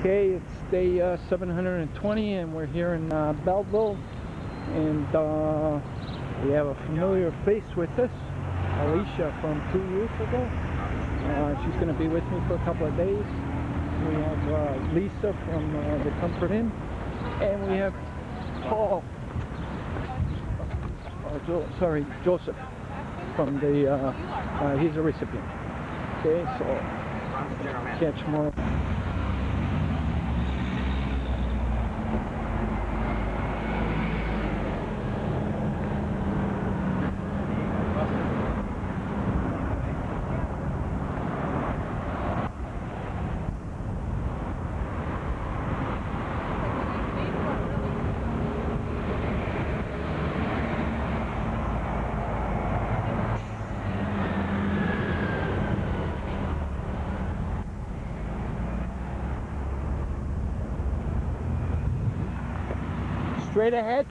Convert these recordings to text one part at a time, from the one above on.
Okay, it's day 720 and we're here in Belleville, and we have a familiar face with us, Alicia from 2 years ago. She's going to be with me for a couple of days. We have Lisa from the Comfort Inn, and we have Paul, Joseph from the, he's a recipient. Okay, so catch more. Straight ahead.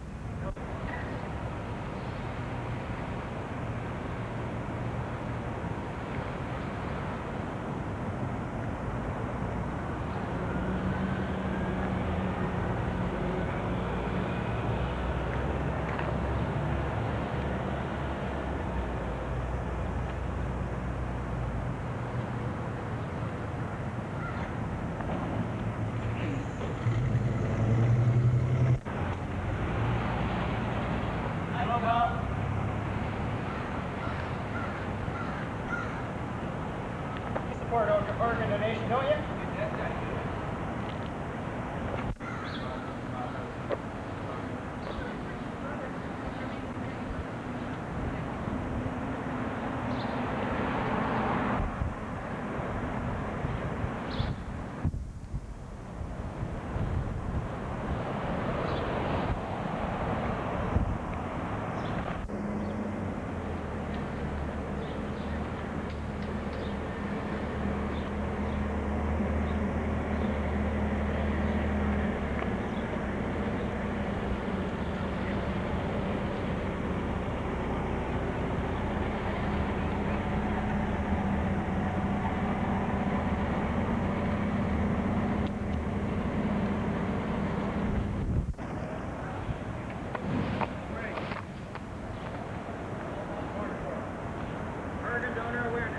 Support organ donation, don't you? Donor awareness.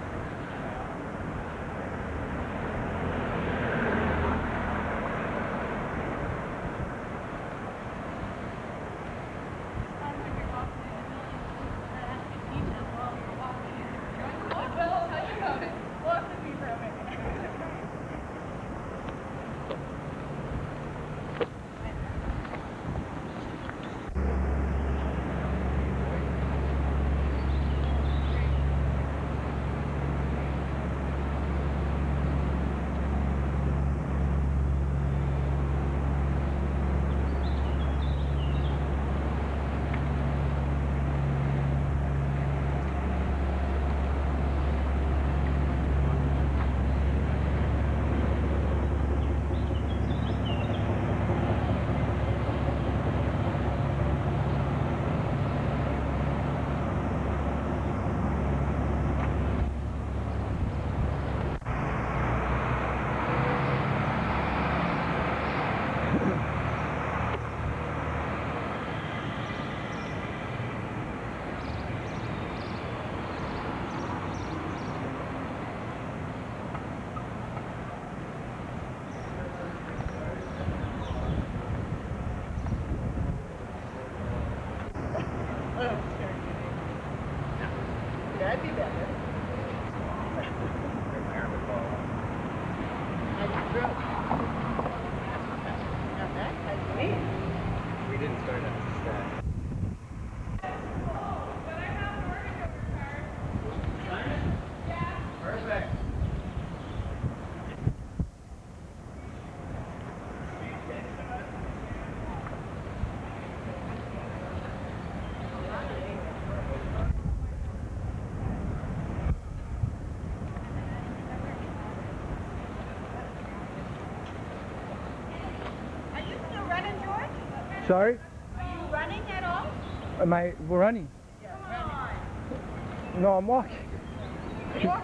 That'd be better. We didn't start at the start. Perfect. Sorry? Are you running at all? We're running? Yeah, running. No, I'm walking. Walk.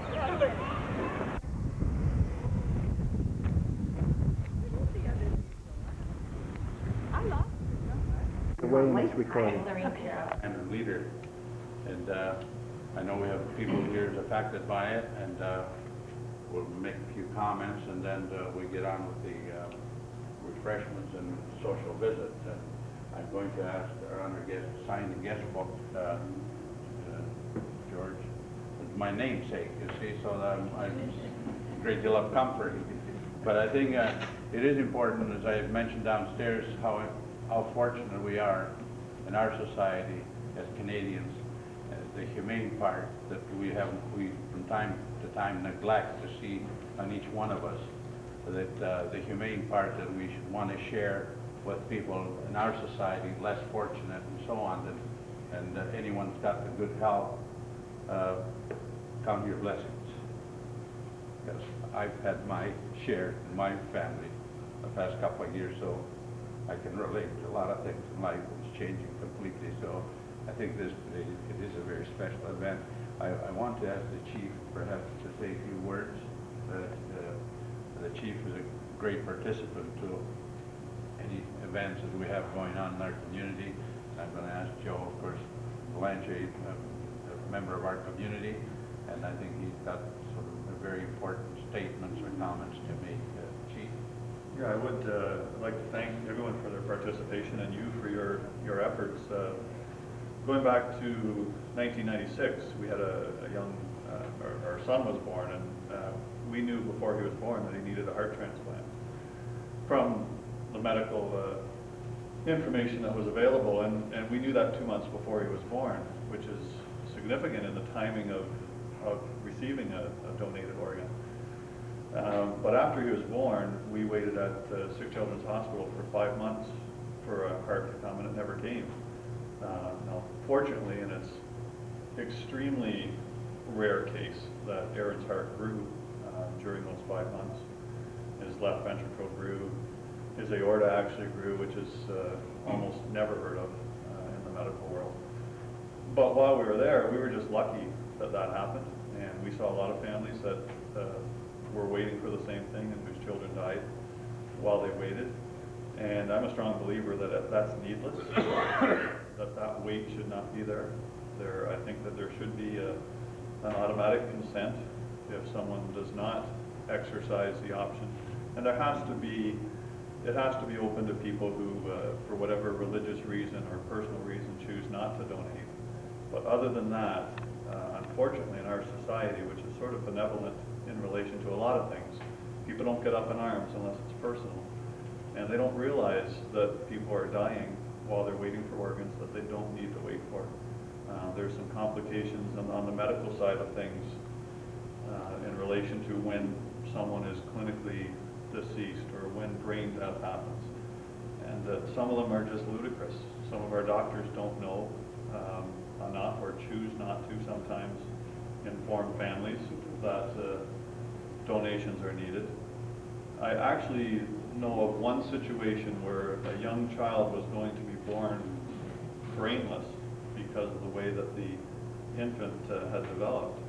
way in this recording. And a leader. And I know we have people here that's affected by it, and we'll make a few comments, and then we get on with the refreshments and social visit. And I'm going to ask our honored guest to sign the guest book, George, with my namesake, you see, so that I'm a great deal of comfort. But I think it is important, as I mentioned downstairs, how fortunate we are in our society as Canadians, the humane part that we from time to time neglect to see on each one of us, that the humane part that we should want to share with people in our society less fortunate and so on, and anyone's got the good health, count your blessings. Because I've had my share in my family the past couple of years, so I can relate to a lot of things in life. It's changing completely, so I think it is a very special event. I want to ask the chief perhaps to say a few words. The chief is a great participant to any events that we have going on in our community. I'm going to ask Joe, of course, Blanche, a member of our community, and I think he's got sort of very important statements or comments to make. Chief? Yeah, I would like to thank everyone for their participation and you for your efforts. Going back to 1996, we had a young, our son was born, and we knew before he was born that he needed a heart transplant. From the medical information that was available, and we knew that 2 months before he was born, which is significant in the timing of receiving a donated organ. But after he was born, we waited at Sick Children's Hospital for 5 months for a heart to come, and it never came. Now, fortunately, in its extremely rare case that Aaron's heart grew during those 5 months. His left ventricle grew, his aorta actually grew, which is almost never heard of in the medical world. But while we were there, we were just lucky that that happened, and we saw a lot of families that were waiting for the same thing and whose children died while they waited. And I'm a strong believer that that's needless, that wait should not be there. I think that there should be an automatic consent if someone does not exercise the option. And it has to be open to people who, for whatever religious reason or personal reason, choose not to donate. But other than that, unfortunately in our society, which is sort of benevolent in relation to a lot of things, people don't get up in arms unless it's personal. And they don't realize that people are dying while they're waiting for organs that they don't need to wait for. There's some complications on the medical side of things in relation to when someone is clinically deceased or when brain death happens. And some of them are just ludicrous. Some of our doctors don't know enough or choose not to sometimes inform families that donations are needed. I actually know of one situation where a young child was going to be born brainless because of the way that the infant had developed.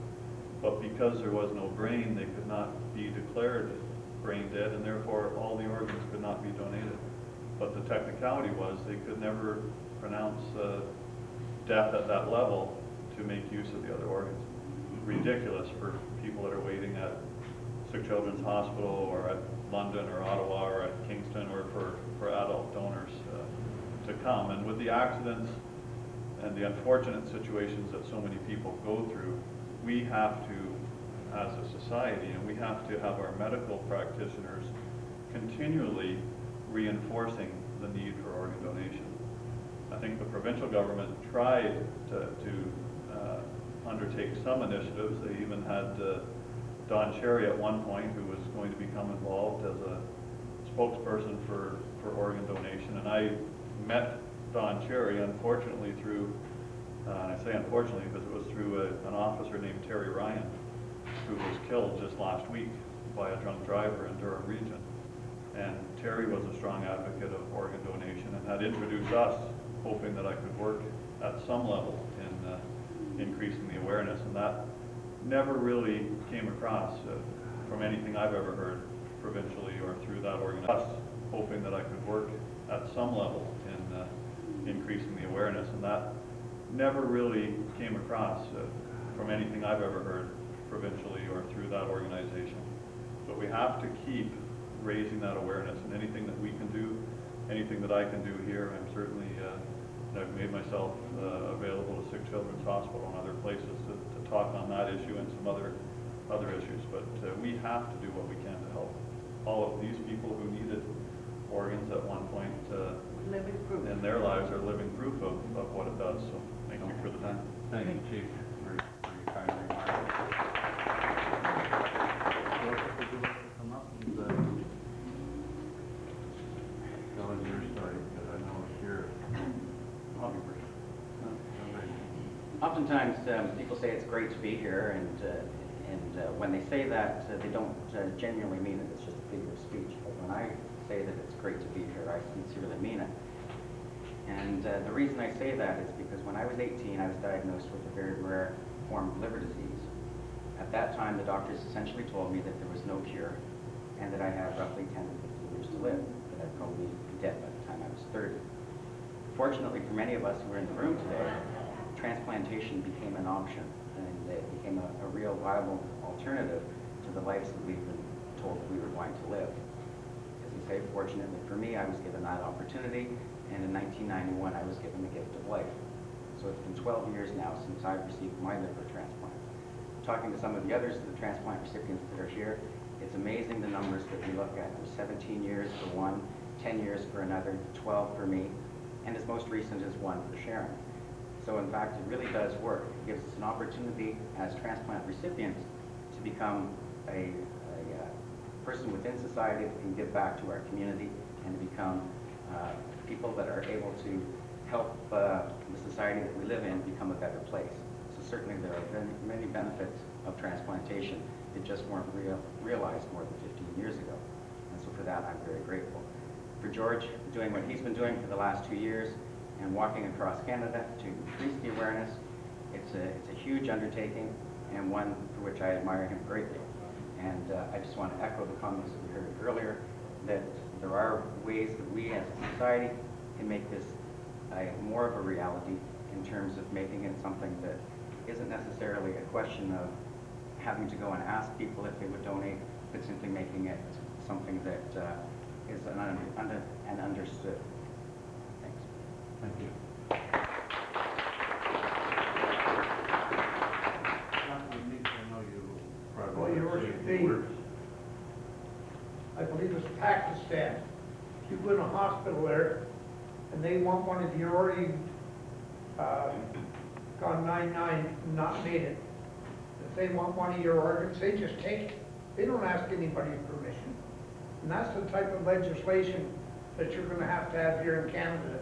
But because there was no brain, they could not be declared brain dead, and therefore all the organs could not be donated. But the technicality was they could never pronounce death at that level to make use of the other organs. Ridiculous for people that are waiting at Sick Children's Hospital or at London or Ottawa or at Kingston, or for adult donors to come. And with the accidents and the unfortunate situations that so many people go through, we have to, as a society, and we have to have our medical practitioners continually reinforcing the need for organ donation. I think the provincial government tried to undertake some initiatives. They even had Don Cherry at one point, who was going to become involved as a spokesperson for organ donation. And I met Don Cherry, unfortunately, through, I say unfortunately because it was through an officer named Terry Ryan, who was killed just last week by a drunk driver in Durham region. And Terry was a strong advocate of organ donation and had introduced us, hoping that I could work at some level in increasing the awareness. And that never really came across from anything I've ever heard provincially or through that organization. Us hoping that I could work at some level in increasing the awareness, and that never really came across from anything I've ever heard provincially or through that organization. But we have to keep raising that awareness, and anything that we can do, anything that I can do here, I'm certainly, I've made myself available to Sick Children's Hospital and other places to talk on that issue and some other issues. But we have to do what we can to help all of these people who needed organs at one point, living proof. and their lives are living proof of what it does. So thank you for the time. Thank you, Chief, for your kind remarks. Joseph, would you like to come up and tell us your story, because I know it's your hobby. Oftentimes, people say it's great to be here, and when they say that, they don't genuinely mean it. It's just a figure of speech. But when I say that it's great to be here, I sincerely mean it. And the reason I say that is because when I was 18, I was diagnosed with a very rare form of liver disease. At that time, the doctors essentially told me that there was no cure, and that I had roughly 10 to 15 years to live, that I'd probably be dead by the time I was 30. Fortunately for many of us who are in the room today, transplantation became an option, and it became a real viable alternative to the lives that we've been told we were going to live. As I say, fortunately for me, I was given that opportunity, and in 1991 I was given the gift of life. So it's been 12 years now since I've received my liver transplant. Talking to some of the others of the transplant recipients that are here, it's amazing the numbers that we look at. There's 17 years for one, 10 years for another, 12 for me, and as most recent is 1 for Sharon. So in fact, it really does work. It gives us an opportunity as transplant recipients to become a person within society that can give back to our community, and to become people that are able to help the society that we live in become a better place. So certainly there are many benefits of transplantation that just weren't realized more than 15 years ago. And so for that, I'm very grateful. For George doing what he's been doing for the last 2 years, and walking across Canada to increase the awareness, it's a huge undertaking, and one for which I admire him greatly. And I just want to echo the comments that we heard earlier, that there are ways that we as a society can make this more of a reality, in terms of making it something that isn't necessarily a question of having to go and ask people if they would donate, but simply making it something that is an understood. Thanks. Thank you. Well, Your Worship, I believe it's Pakistan. If you go in a hospital there and they want one of your already gone 9-9 and not made it, if they want one of your organs, they just take it. They don't ask anybody's permission. And that's the type of legislation that you're going to have here in Canada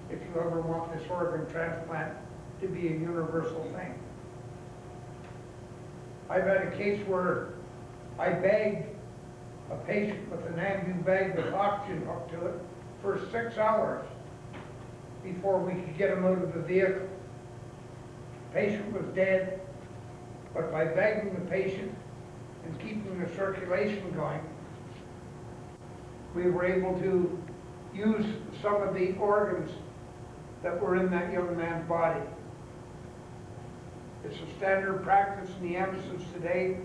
if you ever want this organ transplant to be a universal thing. I've had a case where I bagged a patient with an ambu bag with oxygen hooked to it for 6 hours before we could get him out of the vehicle. The patient was dead, but by bagging the patient and keeping the circulation going, we were able to use some of the organs that were in that young man's body. It's a standard practice in the ambulances today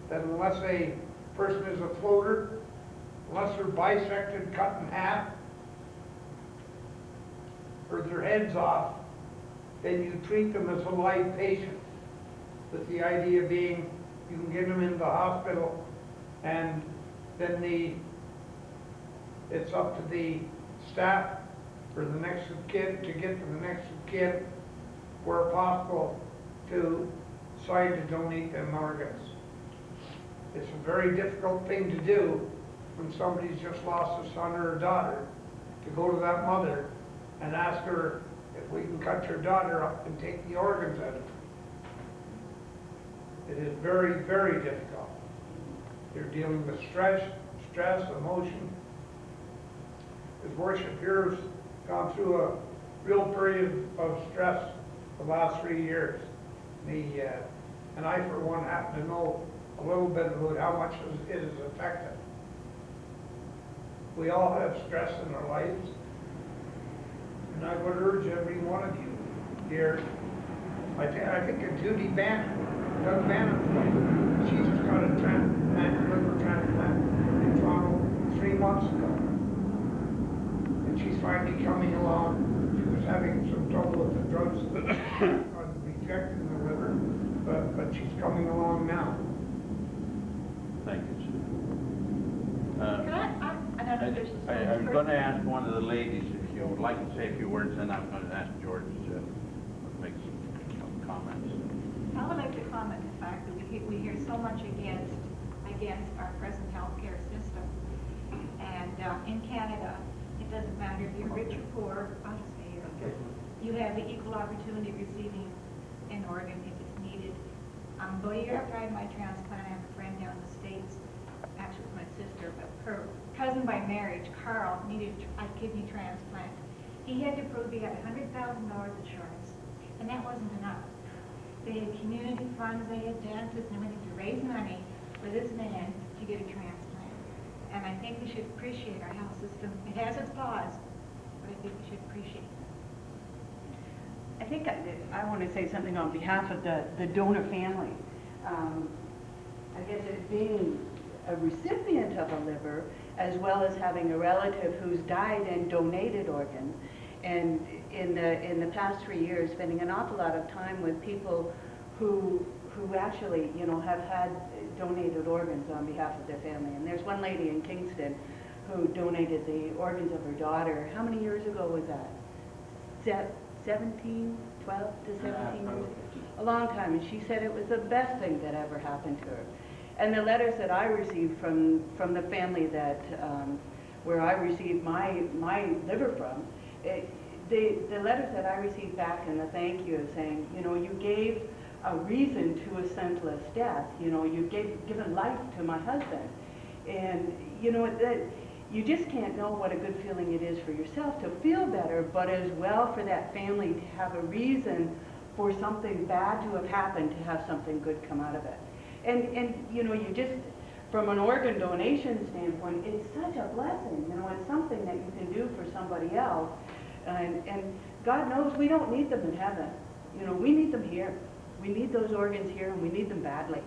that unless a person is a floater, unless they're bisected, cut in half, or their heads off, then you treat them as a live patient, with the idea being you can get them into the hospital, and then it's up to the staff or the next of kin to get to the next of kin, where possible, to decide to donate them organs. It's a very difficult thing to do when somebody's just lost a son or a daughter, to go to that mother and ask her if we can cut your daughter up and take the organs out of her. It is very, very difficult. You're dealing with stress, emotion. His Worship here has gone through a real period of stress the last 3 years. And I, for one, happen to know a little bit about how much it has affected. We all have stress in our lives. and I would urge every one of you here, I think it's Judy Bannon, Doug Bannon's wife, she just got a liver transplant in Toronto 3 months ago. And she's finally coming along. She was having some trouble with the drugs on rejecting the liver, but she's coming along now. Thank you, Sue. Can I don't know if there's I was going to ask one of the ladies if you would like to say a few words, then I'm going to ask George to make some comments. I would like to comment the fact that we hear so much against our present healthcare system. And in Canada, it doesn't matter if you're rich or poor, I'll just say you have the equal opportunity of receiving an organ if it's needed. About a year after I had my transplant, I have a friend down in the States, actually it's my sister, but her cousin by marriage, Carl, needed a kidney transplant. He had to prove he had $100,000 insurance, and that wasn't enough. They had community funds, they had dentists and everything to raise money for this man to get a transplant. And I think we should appreciate our health system. It has its flaws, but I think we should appreciate it. I think I want to say something on behalf of the donor family. I guess it being a recipient of a liver, as well as having a relative who's died and donated organs, and in the past 3 years, spending an awful lot of time with people who actually, you know, have had donated organs on behalf of their family. And there's one lady in Kingston who donated the organs of her daughter. How many years ago was that? 17, 12 to 17 years? A long time. And she said it was the best thing that ever happened to her. And the letters that I received from the family that where I received my liver from, the letters that I received back and the thank you saying, you know, you gave a reason to a senseless death. You know, you've given life to my husband. And, you know, that you just can't know what a good feeling it is for yourself to feel better, but as well for that family to have a reason for something bad to have happened, to have something good come out of it. And you know, you just, from an organ donation standpoint, it's such a blessing. You know, it's something that you can do for somebody else. And God knows we don't need them in heaven. You know, we need them here. We need those organs here, and we need them badly.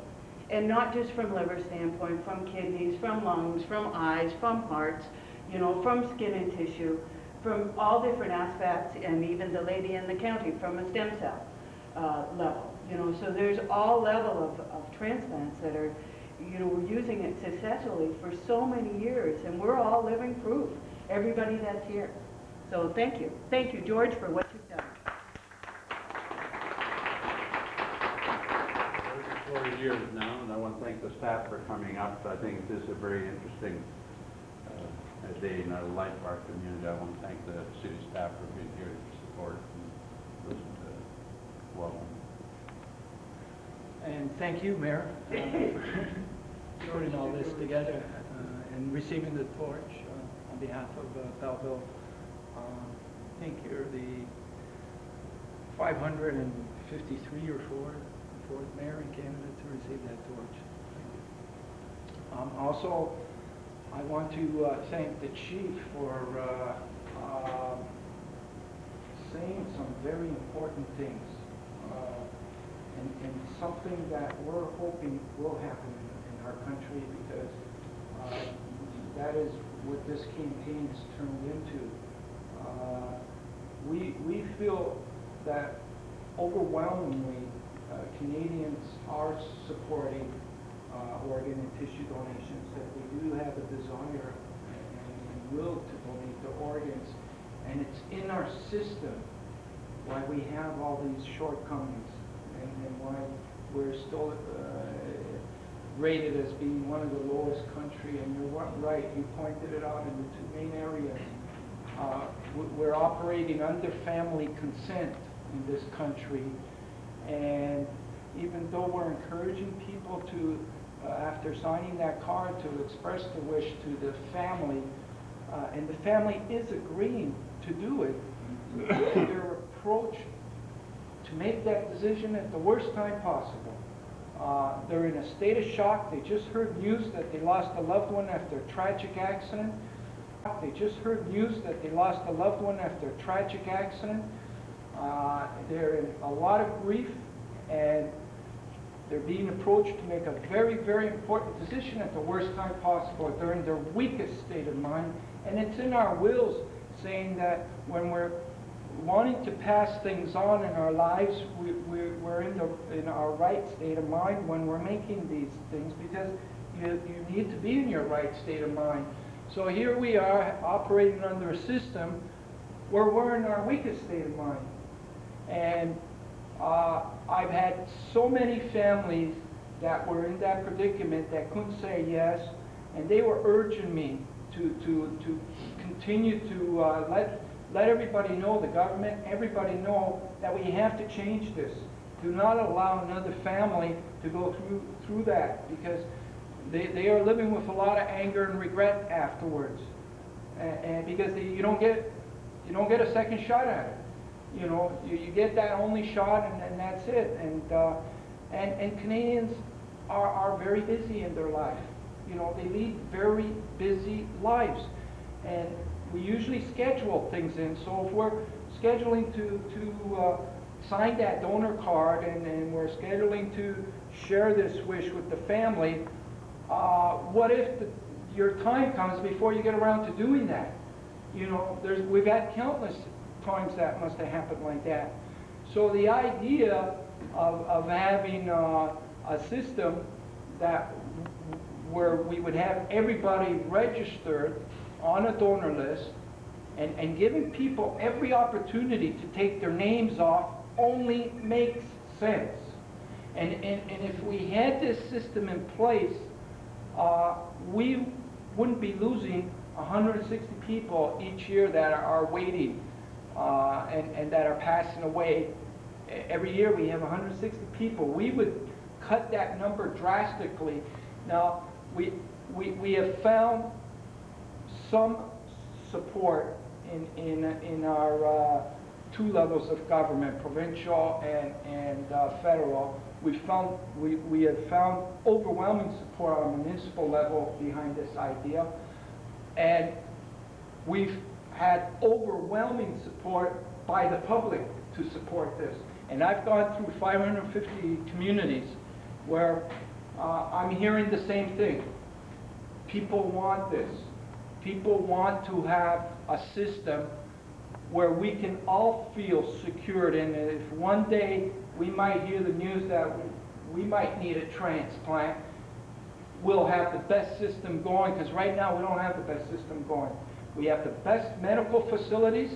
And not just from liver standpoint, from kidneys, from lungs, from eyes, from hearts, you know, from skin and tissue, from all different aspects, and even the lady in the county from a stem cell level. You know, so there's all level of transplants that are, you know, we're using it successfully for so many years, and we're all living proof, everybody that's here. So thank you. Thank you, George, for what you've done. 34 years now, and I want to thank the staff for coming up. I think this is a very interesting day in the life of our community. I want to thank the city staff for being here to support and listen to well. And thank you, Mayor, for putting all this together and receiving the torch on behalf of Belleville. I think you're the 553 or fourth mayor in Canada to receive that torch. Also, I want to thank the chief for saying some very important things. And something that we're hoping will happen in our country, because that is what this campaign has turned into. We feel that overwhelmingly Canadians are supporting organ and tissue donations, that we do have a desire and will to donate the organs, and it's in our system why we have all these shortcomings. And why we're still rated as being one of the lowest country. And you're right, you pointed it out in the two main areas. We're operating under family consent in this country, and even though we're encouraging people to, after signing that card, to express the wish to the family, and the family is agreeing to do it, their approach to make that decision at the worst time possible. They're in a state of shock. They just heard news that they lost a loved one after a tragic accident. They just heard news that they lost a loved one after a tragic accident. They're in a lot of grief, and they're being approached to make a very, very important decision at the worst time possible. They're in their weakest state of mind, and it's in our wills saying that when we're wanting to pass things on in our lives, we're in our right state of mind when we're making these things, because you need to be in your right state of mind. So here we are operating under a system where we're in our weakest state of mind. And I've had so many families that were in that predicament that couldn't say yes, and they were urging me to continue to let everybody know, the government, everybody know that we have to change this. Do not allow another family to go through that, because they are living with a lot of anger and regret afterwards, and because you don't get a second shot at it. You know, you get that only shot, and that's it. And Canadians are very busy in their life. You know, they lead very busy lives, and we usually schedule things in. So if we're scheduling to sign that donor card, and we're scheduling to share this wish with the family, what if your time comes before you get around to doing that? You know, we've had countless times that must have happened like that. So the idea of having a system where we would have everybody registered on a donor list, and giving people every opportunity to take their names off only makes sense. And if we had this system in place, we wouldn't be losing 160 people each year that are waiting and that are passing away. Every year we have 160 people. We would cut that number drastically. Now, we have found some support in our two levels of government, provincial and federal. We have found overwhelming support on a municipal level behind this idea, and we've had overwhelming support by the public to support this. And I've gone through 550 communities where I'm hearing the same thing. People want this. People want to have a system where we can all feel secured, and if one day we might hear the news that we might need a transplant, we'll have the best system going, because right now we don't have the best system going. We have the best medical facilities,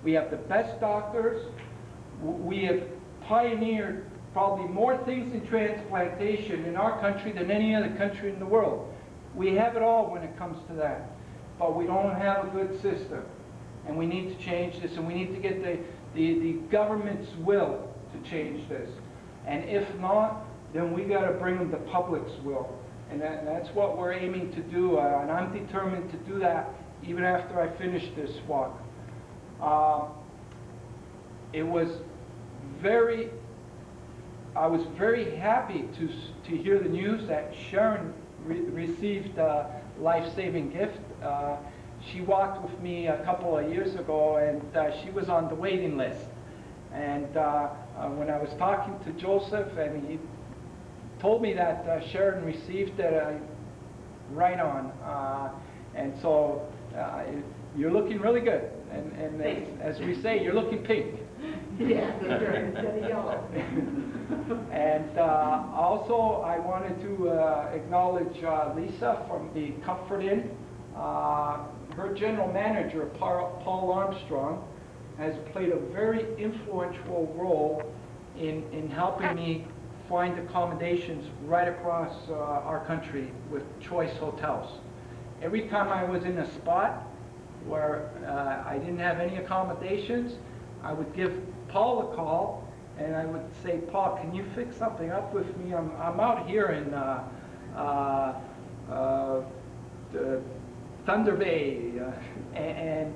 we have the best doctors, we have pioneered probably more things in transplantation in our country than any other country in the world. We have it all when it comes to that, but we don't have a good system. And we need to change this, and we need to get the government's will to change this. And if not, then we got to bring them the public's will. And that's what we're aiming to do, and I'm determined to do that even after I finish this walk. I was very happy to hear the news that Sharon received a life-saving gift. She walked with me a couple of years ago, and she was on the waiting list. And when I was talking to Joseph, and he told me that Sharon received it right on. And so you're looking really good. And as we say, you're looking pink. Yeah, that's right, instead of yellow. And also, I wanted to acknowledge Lisa from the Comfort Inn. Her general manager, Paul Armstrong, has played a very influential role in helping me find accommodations right across our country with choice hotels. Every time I was in a spot where I didn't have any accommodations, I would give Paul a call, and I would say, Paul, can you fix something up with me? I'm out here in Thunder Bay, and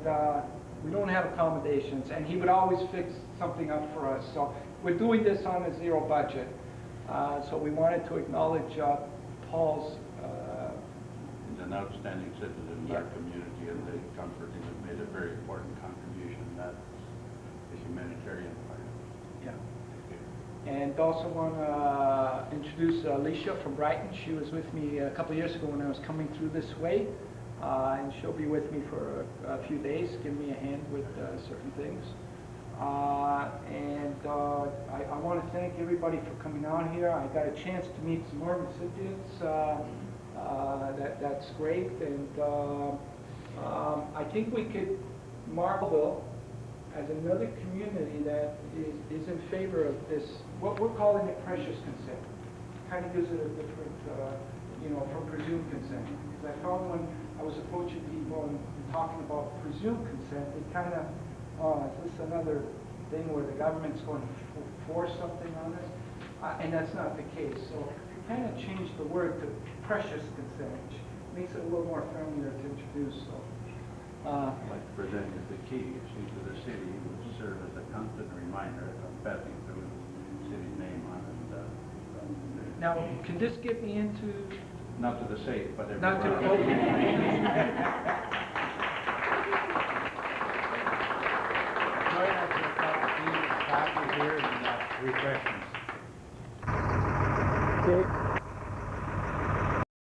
we don't have accommodations, and he would always fix something up for us. So we're doing this on a zero budget. So we wanted to acknowledge Paul's an outstanding citizen in our community, and the comforting has made a very important contribution in that, the humanitarian part. Yeah. And also want to introduce Alicia from Brighton. She was with me a couple of years ago when I was coming through this way, and she'll be with me for a few days, give me a hand with certain things. I want to thank everybody for coming out here. I got a chance to meet some more recipients. That's great, and I think we could mark Belleville as another community that is in favor of this, what we're calling it precious consent. Kind of gives it a different, from presumed consent. Because I found when I was approaching people and talking about presumed consent, they kind of, is this another thing where the government's going to force something on us? And that's not the case. So we kind of changed the word to precious consent, which makes it a little more familiar to introduce. So. I'd like to present you the key to the city, which serve as a constant reminder of passing through the city's name on it. Now, can this get me into? Not to the safe, but everywhere. Not to the Join us at the copy here and refreshments. Okay.